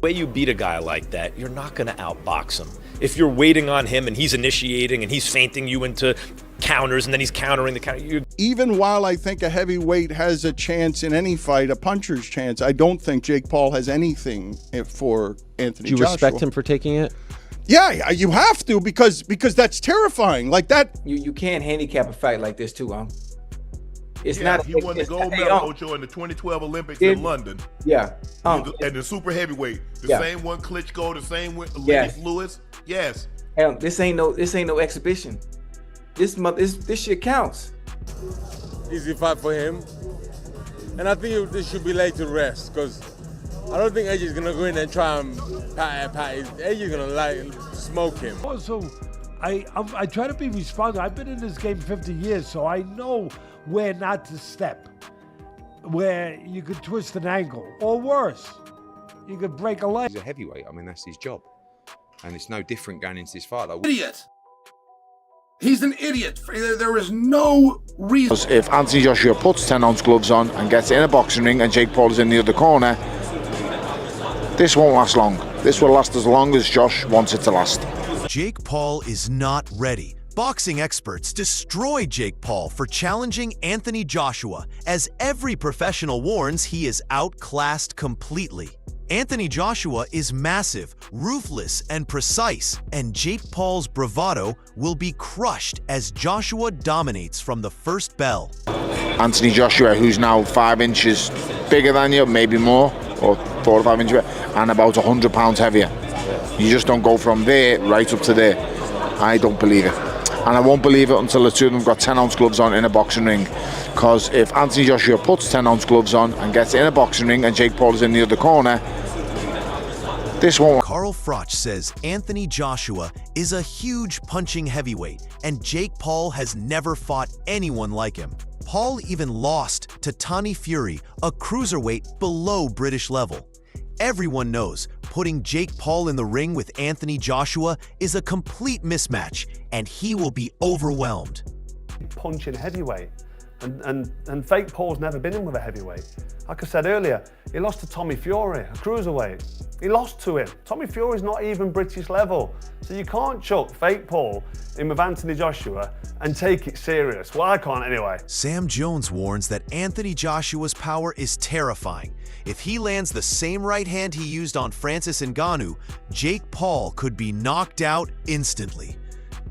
The way you beat a guy like that, you're not going to outbox him. If you're waiting on him and he's initiating and he's feinting you into counters and then he's countering the counter. Even while I think a heavyweight has a chance in any fight, a puncher's chance, I don't think Jake Paul has anything for Anthony Joshua. Do you respect him for taking it? Yeah, you have to because that's terrifying. Like that. You can't handicap a fight like this too, It's not. He won the gold medal, Ocho, in the 2012 Olympics in London. Yeah. And the super heavyweight, same one Klitschko, the same one Lewis. Yes. Hell, this ain't no exhibition. This shit counts. Easy fight for him, and I think this should be laid to rest because I don't think AJ's gonna go in and try and pat. AJ's gonna smoke him. Also, I try to be responsible. I've been in this game 50 years, so I know where not to step, where you could twist an ankle, or worse, you could break a leg. He's a heavyweight. I mean, that's his job, and it's no different going into this fight. Idiot. He's an idiot. There is no reason. If Anthony Joshua puts 10-ounce gloves on and gets in a boxing ring and Jake Paul is in the other corner, this won't last long. This will last as long as Josh wants it to last. Jake Paul is not ready. Boxing experts destroy Jake Paul for challenging Anthony Joshua, as every professional warns he is outclassed completely. Anthony Joshua is massive, ruthless, and precise, and Jake Paul's bravado will be crushed as Joshua dominates from the first bell. Anthony Joshua, who's now 5 inches bigger than you, maybe more, or 4 or 5 inches, and about 100 pounds heavier. You just don't go from there right up to there. I don't believe it. And I won't believe it until the two of them got 10-ounce gloves on in a boxing ring. Because if Anthony Joshua puts 10-ounce gloves on and gets in a boxing ring and Jake Paul is in the other corner, this won't. Carl Froch says Anthony Joshua is a huge punching heavyweight, and Jake Paul has never fought anyone like him. Paul even lost to Tony Fury, a cruiserweight below British level. Everyone knows putting Jake Paul in the ring with Anthony Joshua is a complete mismatch, and he will be overwhelmed. Punching heavyweight, and fake Paul's never been in with a heavyweight. Like I said earlier, he lost to Tommy Fury, a cruiserweight. He lost to him. Tommy Fury's not even British level, so you can't chuck fake Paul in with Anthony Joshua and take it serious. Well, I can't anyway. Sam Jones warns that Anthony Joshua's power is terrifying. If he lands the same right hand he used on Francis Ngannou, Jake Paul could be knocked out instantly.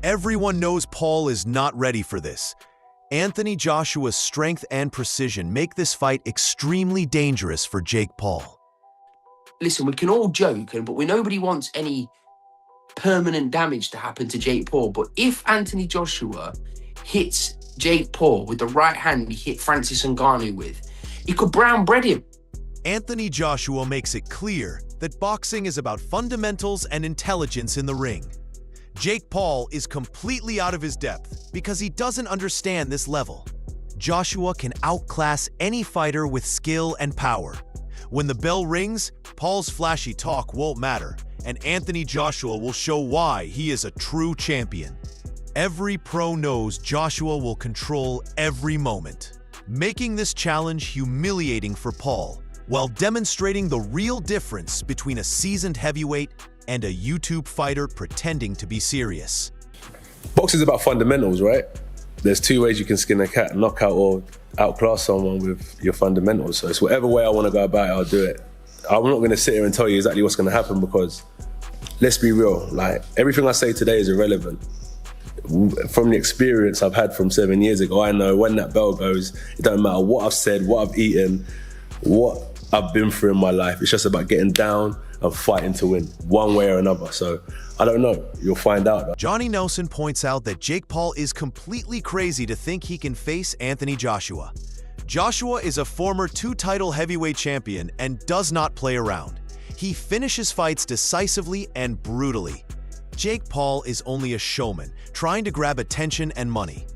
Everyone knows Paul is not ready for this. Anthony Joshua's strength and precision make this fight extremely dangerous for Jake Paul. Listen, we can all joke, but nobody wants any permanent damage to happen to Jake Paul. But if Anthony Joshua hits Jake Paul with the right hand he hit Francis Ngannou with, he could brown bread him. Anthony Joshua makes it clear that boxing is about fundamentals and intelligence in the ring. Jake Paul is completely out of his depth because he doesn't understand this level. Joshua can outclass any fighter with skill and power. When the bell rings, Paul's flashy talk won't matter, and Anthony Joshua will show why he is a true champion. Every pro knows Joshua will control every moment, making this challenge humiliating for Paul, while demonstrating the real difference between a seasoned heavyweight and a YouTube fighter pretending to be serious. Boxing is about fundamentals, right? There's 2 ways you can skin a cat: knockout or outclass someone with your fundamentals. So it's whatever way I want to go about it, I'll do it. I'm not going to sit here and tell you exactly what's going to happen because, let's be real, like everything I say today is irrelevant. From the experience I've had from 7 years ago, I know when that bell goes, it doesn't matter what I've said, what I've eaten, what I've been through in my life. It's just about getting down and fighting to win, one way or another. So I don't know, you'll find out. Johnny Nelson points out that Jake Paul is completely crazy to think he can face Anthony Joshua. Joshua is a former 2-title heavyweight champion and does not play around. He finishes fights decisively and brutally. Jake Paul is only a showman, trying to grab attention and money.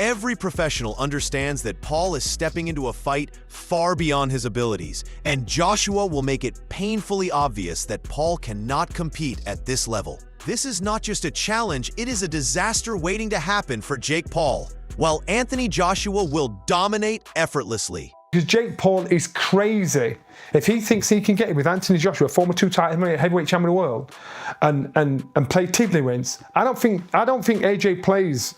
Every professional understands that Paul is stepping into a fight far beyond his abilities, and Joshua will make it painfully obvious that Paul cannot compete at this level. This is not just a challenge, it is a disaster waiting to happen for Jake Paul, while Anthony Joshua will dominate effortlessly. Because Jake Paul is crazy. If he thinks he can get it with Anthony Joshua, former two-time heavyweight champion of the world, and play tiddlywinks, I don't think AJ plays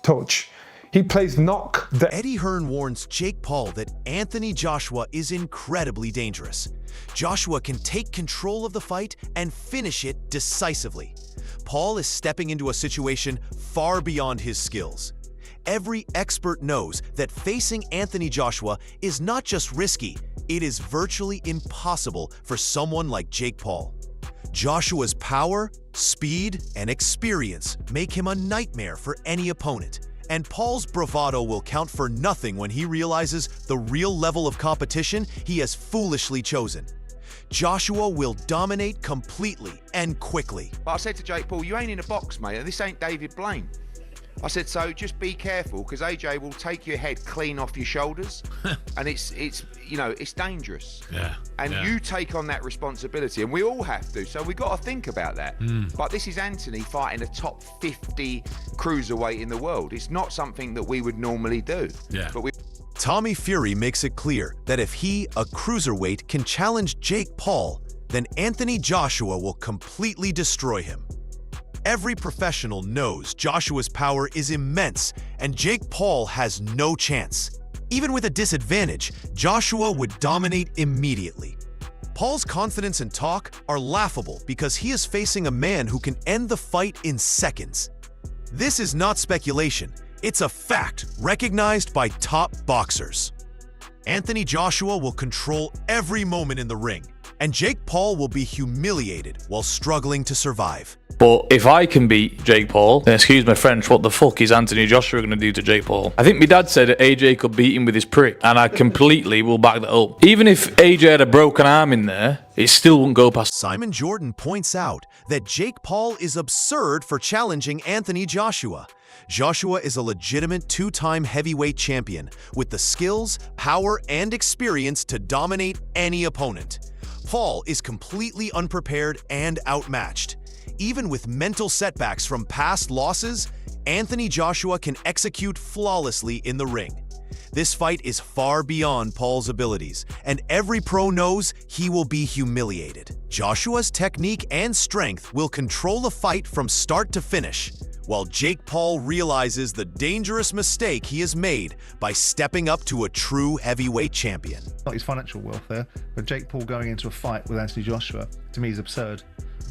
touch. He plays knock. Eddie Hearn warns Jake Paul that Anthony Joshua is incredibly dangerous. Joshua can take control of the fight and finish it decisively. Paul is stepping into a situation far beyond his skills. Every expert knows that facing Anthony Joshua is not just risky, it is virtually impossible for someone like Jake Paul. Joshua's power, speed, and experience make him a nightmare for any opponent. And Paul's bravado will count for nothing when he realizes the real level of competition he has foolishly chosen. Joshua will dominate completely and quickly. But I said to Jake Paul, you ain't in a box, mate, and this ain't David Blaine. I said, so just be careful, because AJ will take your head clean off your shoulders, and it's dangerous. Yeah. And you take on that responsibility, and we all have to. So we got to think about that. But this is Anthony fighting a top 50 cruiserweight in the world. It's not something that we would normally do. Yeah. But Tommy Fury makes it clear that if he, a cruiserweight, can challenge Jake Paul, then Anthony Joshua will completely destroy him. Every professional knows Joshua's power is immense, and Jake Paul has no chance. Even with a disadvantage, Joshua would dominate immediately. Paul's confidence and talk are laughable because he is facing a man who can end the fight in seconds. This is not speculation, it's a fact recognized by top boxers. Anthony Joshua will control every moment in the ring, and Jake Paul will be humiliated while struggling to survive. But if I can beat Jake Paul, then excuse my French, what the fuck is Anthony Joshua going to do to Jake Paul? I think my dad said that AJ could beat him with his prick, and I completely will back that up. Even if AJ had a broken arm in there, it still wouldn't go past. Simon Jordan points out that Jake Paul is absurd for challenging Anthony Joshua. Joshua is a legitimate two-time heavyweight champion with the skills, power, and experience to dominate any opponent. Paul is completely unprepared and outmatched. Even with mental setbacks from past losses, Anthony Joshua can execute flawlessly in the ring. This fight is far beyond Paul's abilities, and every pro knows he will be humiliated. Joshua's technique and strength will control the fight from start to finish, while Jake Paul realizes the dangerous mistake he has made by stepping up to a true heavyweight champion. Not his financial welfare, but Jake Paul going into a fight with Anthony Joshua, to me, is absurd.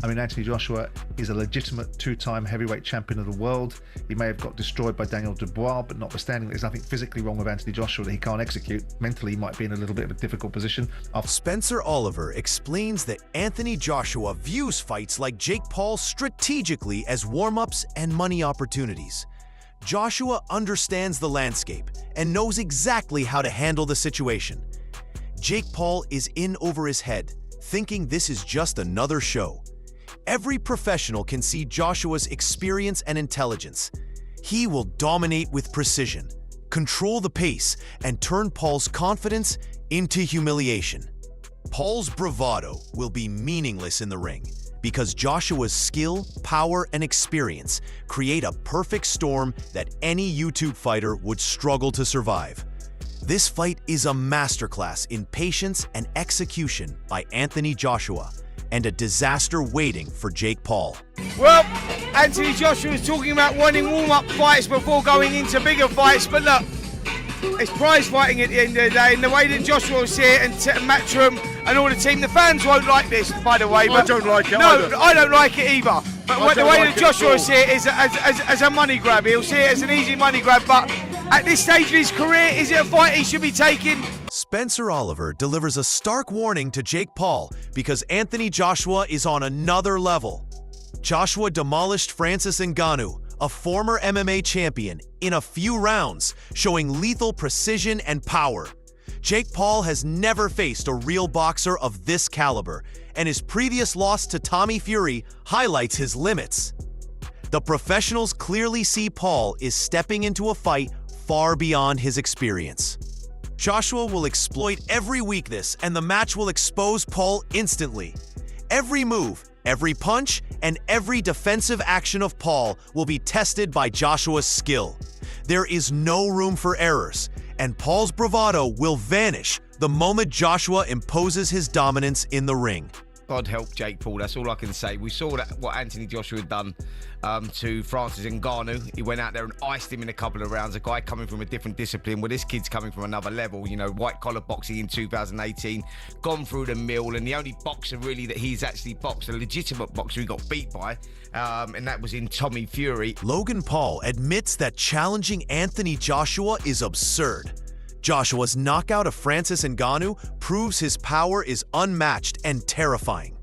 I mean, Anthony Joshua is a legitimate two-time heavyweight champion of the world. He may have got destroyed by Daniel Dubois, but notwithstanding, there's nothing physically wrong with Anthony Joshua that he can't execute. Mentally, he might be in a little bit of a difficult position. Spencer Oliver explains that Anthony Joshua views fights like Jake Paul strategically as warm-ups and money opportunities. Joshua understands the landscape and knows exactly how to handle the situation. Jake Paul is in over his head, thinking this is just another show. Every professional can see Joshua's experience and intelligence. He will dominate with precision, control the pace, and turn Paul's confidence into humiliation. Paul's bravado will be meaningless in the ring because Joshua's skill, power, and experience create a perfect storm that any YouTube fighter would struggle to survive. This fight is a masterclass in patience and execution by Anthony Joshua, and a disaster waiting for Jake Paul. Well, Anthony Joshua is talking about wanting warm-up fights before going into bigger fights, but look, it's prize fighting at the end of the day, and the way that Joshua was here and Matchroom and all the team, the fans won't like this, by the way. But I don't like it either. I don't like it either. But the way that Joshua will see it is as a money grab. He'll see it as an easy money grab, but at this stage of his career, is it a fight he should be taking? Spencer Oliver delivers a stark warning to Jake Paul because Anthony Joshua is on another level. Joshua demolished Francis Ngannou, a former MMA champion, in a few rounds, showing lethal precision and power. Jake Paul has never faced a real boxer of this caliber, and his previous loss to Tommy Fury highlights his limits. The professionals clearly see Paul is stepping into a fight far beyond his experience. Joshua will exploit every weakness, and the match will expose Paul instantly. Every move, every punch, and every defensive action of Paul will be tested by Joshua's skill. There is no room for errors, and Paul's bravado will vanish the moment Joshua imposes his dominance in the ring. God help Jake Paul, that's all I can say. We saw that what Anthony Joshua had done to Francis Ngannou. He went out there and iced him in a couple of rounds. A guy coming from a different discipline. Well, this kid's coming from another level. You know, white-collar boxing in 2018, gone through the mill, and the only boxer really that he's actually boxed, a legitimate boxer he got beat by, and that was in Tommy Fury. Logan Paul admits that challenging Anthony Joshua is absurd. Joshua's knockout of Francis Ngannou proves his power is unmatched and terrifying.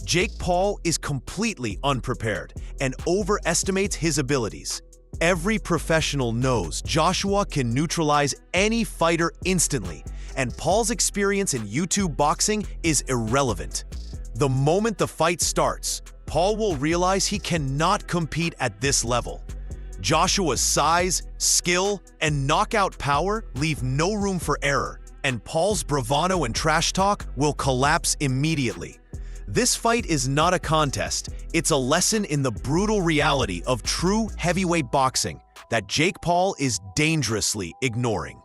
Jake Paul is completely unprepared and overestimates his abilities. Every professional knows Joshua can neutralize any fighter instantly, and Paul's experience in YouTube boxing is irrelevant. The moment the fight starts, Paul will realize he cannot compete at this level. Joshua's size, skill, and knockout power leave no room for error, and Paul's bravado and trash talk will collapse immediately. This fight is not a contest, it's a lesson in the brutal reality of true heavyweight boxing that Jake Paul is dangerously ignoring.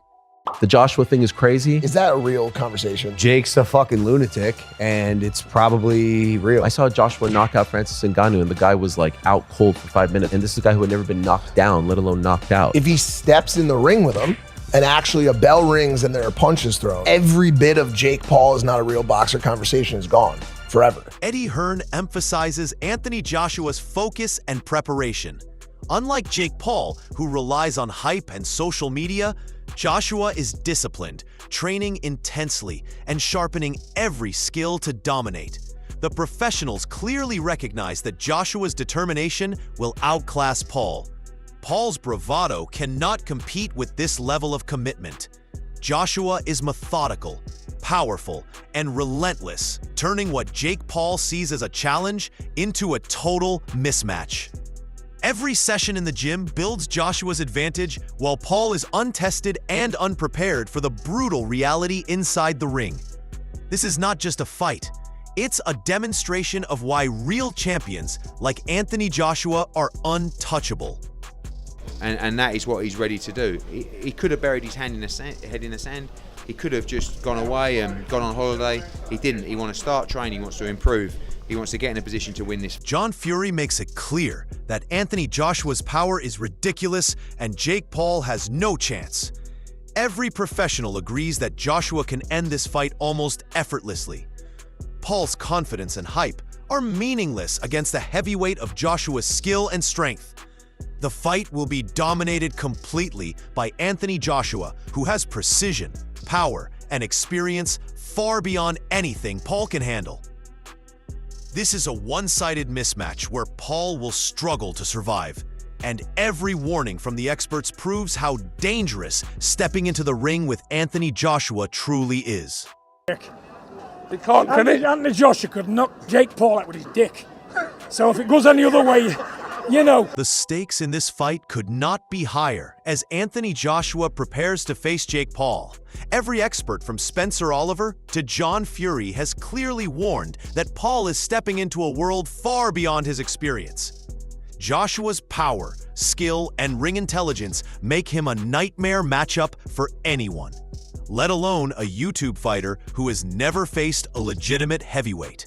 The Joshua thing is crazy. Is that a real conversation? Jake's a fucking lunatic, and it's probably real. I saw Joshua knock out Francis Ngannou, and the guy was like out cold for 5 minutes. And this is a guy who had never been knocked down, let alone knocked out. If he steps in the ring with him, and actually a bell rings and there are punches thrown, every bit of Jake Paul is not a real boxer conversation is gone forever. Eddie Hearn emphasizes Anthony Joshua's focus and preparation. Unlike Jake Paul, who relies on hype and social media, Joshua is disciplined, training intensely, and sharpening every skill to dominate. The professionals clearly recognize that Joshua's determination will outclass Paul. Paul's bravado cannot compete with this level of commitment. Joshua is methodical, powerful, and relentless, turning what Jake Paul sees as a challenge into a total mismatch. Every session in the gym builds Joshua's advantage, while Paul is untested and unprepared for the brutal reality inside the ring. This is not just a fight. It's a demonstration of why real champions like Anthony Joshua are untouchable. And that is what he's ready to do. He could have buried his head in the sand. He could have just gone away and gone on holiday. He didn't. He wants to start training. He wants to improve. He wants to get in a position to win this. John Fury makes it clear that Anthony Joshua's power is ridiculous and Jake Paul has no chance. Every professional agrees that Joshua can end this fight almost effortlessly. Paul's confidence and hype are meaningless against the heavyweight of Joshua's skill and strength. The fight will be dominated completely by Anthony Joshua, who has precision, power, and experience far beyond anything Paul can handle. This is a one-sided mismatch where Paul will struggle to survive, and every warning from the experts proves how dangerous stepping into the ring with Anthony Joshua truly is. They can't, Anthony Joshua could knock Jake Paul out with his dick. So if it goes any other way, you know. The stakes in this fight could not be higher as Anthony Joshua prepares to face Jake Paul. Every expert from Spencer Oliver to John Fury has clearly warned that Paul is stepping into a world far beyond his experience. Joshua's power, skill, and ring intelligence make him a nightmare matchup for anyone, let alone a YouTube fighter who has never faced a legitimate heavyweight.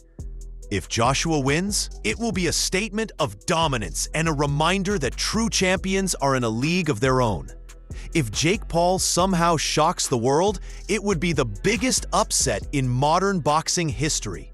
If Joshua wins, it will be a statement of dominance and a reminder that true champions are in a league of their own. If Jake Paul somehow shocks the world, it would be the biggest upset in modern boxing history.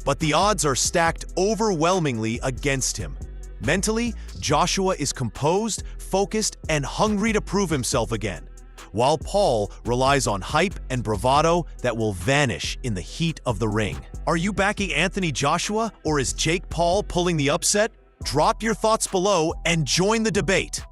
But the odds are stacked overwhelmingly against him. Mentally, Joshua is composed, focused, and hungry to prove himself again, while Paul relies on hype and bravado that will vanish in the heat of the ring. Are you backing Anthony Joshua, or is Jake Paul pulling the upset? Drop your thoughts below and join the debate.